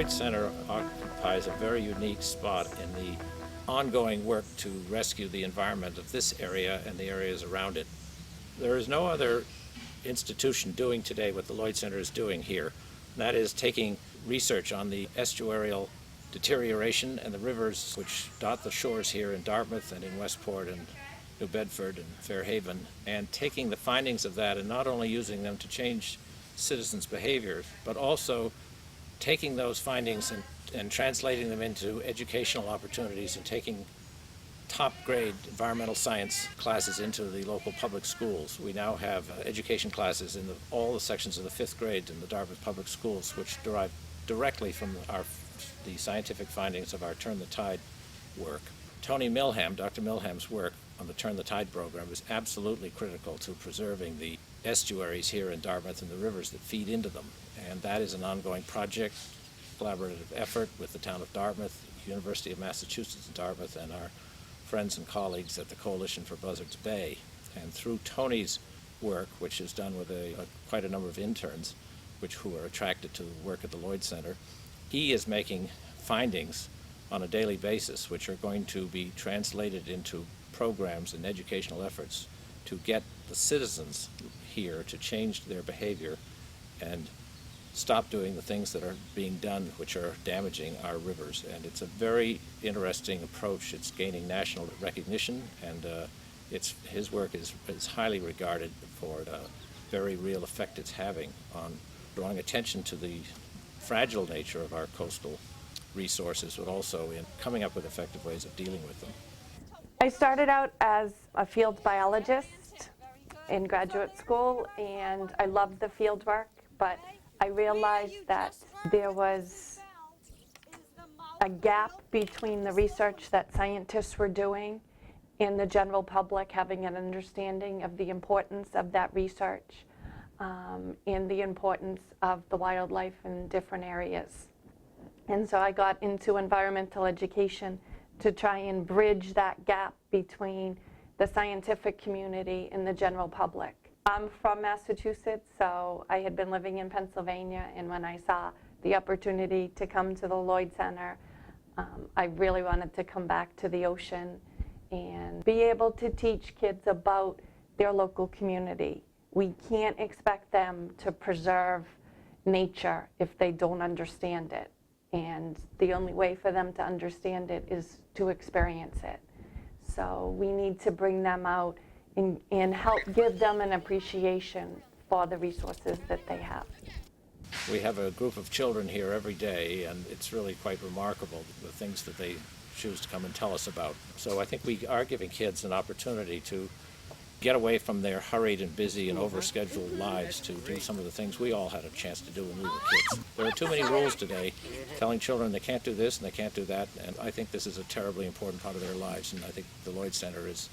Lloyd Center occupies a very unique spot in the ongoing work to rescue the environment of this area and the areas around it. There is no other institution doing today what the Lloyd Center is doing here. And that is taking research on the estuarial deterioration and the rivers which dot the shores here in Dartmouth and in Westport and New Bedford and Fairhaven, and taking the findings of that and not only using them to change citizens' behavior, but also taking those findings and translating them into educational opportunities and taking top grade environmental science classes into the local public schools. We now have education classes in all the sections of the 5th grade in the Dartmouth public schools, which derive directly from the scientific findings of our Turn the Tide work. Tony Milham, Dr. Milham's work on the Turn the Tide program is absolutely critical to preserving the estuaries here in Dartmouth and the rivers that feed into them. And that is an ongoing project, collaborative effort with the town of Dartmouth, University of Massachusetts in Dartmouth, and our friends and colleagues at the Coalition for Buzzards Bay. And through Tony's work, which is done with quite a number of interns who are attracted to the work at the Lloyd Center, he is making findings on a daily basis which are going to be translated into programs and educational efforts to get the citizens here to change their behavior and stop doing the things that are being done which are damaging our rivers. And it's a very interesting approach. It's gaining national recognition, and his work is highly regarded for the very real effect it's having on drawing attention to the fragile nature of our coastal resources, but also in coming up with effective ways of dealing with them. I started out as a field biologist in graduate school, and I loved the field work, but I realized that there was a gap between the research that scientists were doing and the general public having an understanding of the importance of that research and the importance of the wildlife in different areas. And so I got into environmental education to try and bridge that gap between the scientific community and the general public. I'm from Massachusetts, so I had been living in Pennsylvania, and when I saw the opportunity to come to the Lloyd Center, I really wanted to come back to the ocean and be able to teach kids about their local community. We can't expect them to preserve nature if they don't understand it. And the only way for them to understand it is to experience it. So we need to bring them out and help give them an appreciation for the resources that they have. We have a group of children here every day, and it's really quite remarkable the things that they choose to come and tell us about. So I think we are giving kids an opportunity to get away from their hurried and busy and overscheduled lives to do some of the things we all had a chance to do when we were kids. There are too many rules today telling children they can't do this and they can't do that, and I think this is a terribly important part of their lives, and I think the Lloyd Center is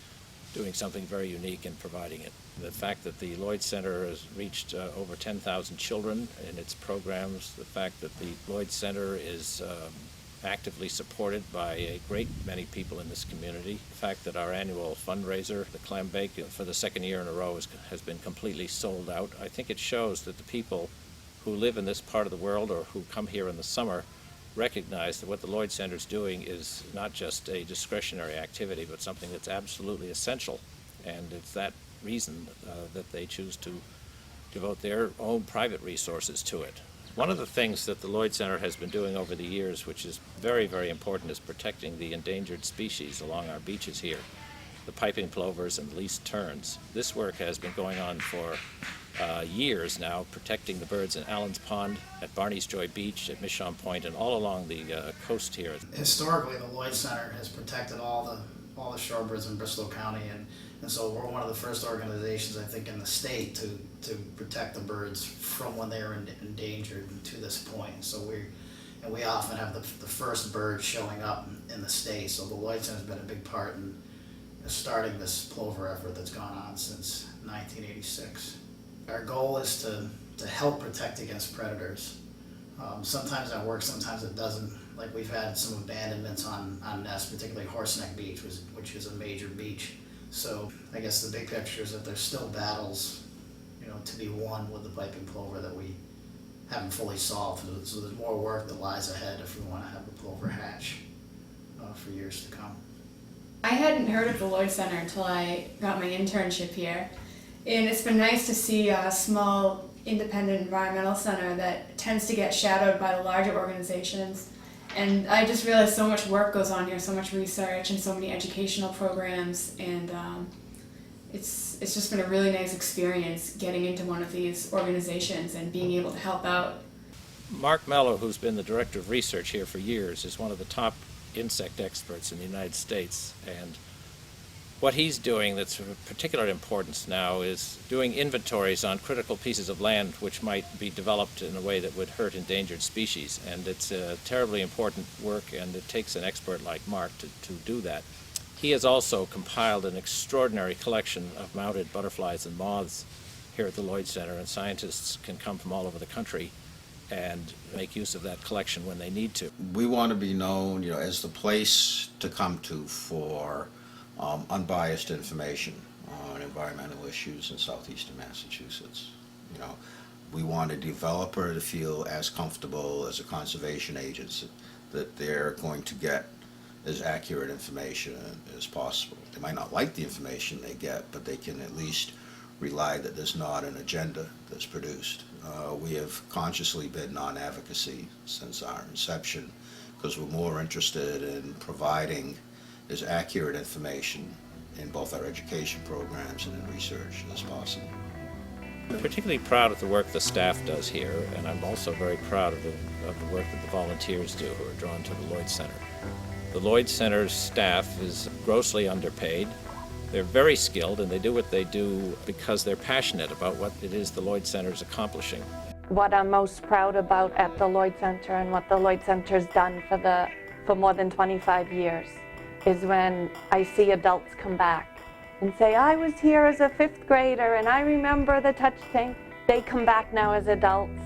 doing something very unique in providing it. The fact that the Lloyd Center has reached over 10,000 children in its programs, the fact that the Lloyd Center is actively supported by a great many people in this community. The fact that our annual fundraiser, the Clam Bake, for the second year in a row has been completely sold out. I think it shows that the people who live in this part of the world or who come here in the summer recognize that what the Lloyd Center is doing is not just a discretionary activity, but something that's absolutely essential. And it's that reason that they choose to devote their own private resources to it. One of the things that the Lloyd Center has been doing over the years, which is very, very important, is protecting the endangered species along our beaches here, the piping plovers and least terns. This work has been going on for years now, protecting the birds in Allen's Pond, at Barney's Joy Beach, at Michon Point, and all along the coast here. Historically, the Lloyd Center has protected all the shorebirds in Bristol County, and so we're one of the first organizations, I think, in the state to protect the birds from when they are endangered to this point. So we often have the first bird showing up in the state. So the Lloyd Center has been a big part in starting this plover effort that's gone on since 1986. Our goal is to help protect against predators. Sometimes that works, sometimes it doesn't. Like we've had some abandonments on nests, particularly Horseneck Beach, which is a major beach. So I guess the big picture is that there's still battles, to be won with the piping plover that we haven't fully solved. So there's more work that lies ahead if we want to have the Plover hatch for years to come. I hadn't heard of the Lloyd Center until I got my internship here, and it's been nice to see a small independent environmental center that tends to get shadowed by the larger organizations. And I just realized so much work goes on here, so much research and so many educational programs, and it's just been a really nice experience getting into one of these organizations and being able to help out. Mark Mello, who's been the director of research here for years, is one of the top insect experts in the United States, and what he's doing that's of particular importance now is doing inventories on critical pieces of land which might be developed in a way that would hurt endangered species, and it's terribly important work, and it takes an expert like Mark to do that. He has also compiled an extraordinary collection of mounted butterflies and moths here at the Lloyd Center, and scientists can come from all over the country and make use of that collection when they need to. We want to be known, as the place to come to for unbiased information on environmental issues in southeastern Massachusetts. We want a developer to feel as comfortable as a conservation agent that they're going to get as accurate information as possible. They might not like the information they get, but they can at least rely that there's not an agenda that's produced. We have consciously been non-advocacy since our inception because we're more interested in providing as accurate information in both our education programs and in research as possible. I'm particularly proud of the work the staff does here, and I'm also very proud of the work that the volunteers do who are drawn to the Lloyd Center. The Lloyd Center's staff is grossly underpaid. They're very skilled, and they do what they do because they're passionate about what it is the Lloyd Center is accomplishing. What I'm most proud about at the Lloyd Center and what the Lloyd Center's done for more than 25 years is when I see adults come back and say, I was here as a 5th grader and I remember the touch tank. They come back now as adults.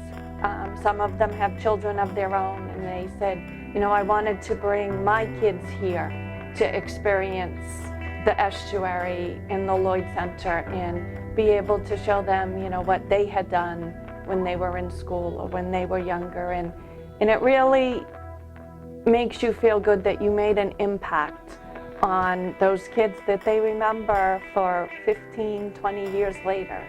Some of them have children of their own, and they said, I wanted to bring my kids here to experience the estuary in the Lloyd Center and be able to show them, what they had done when they were in school or when they were younger. And it really makes you feel good that you made an impact on those kids that they remember for 15, 20 years later.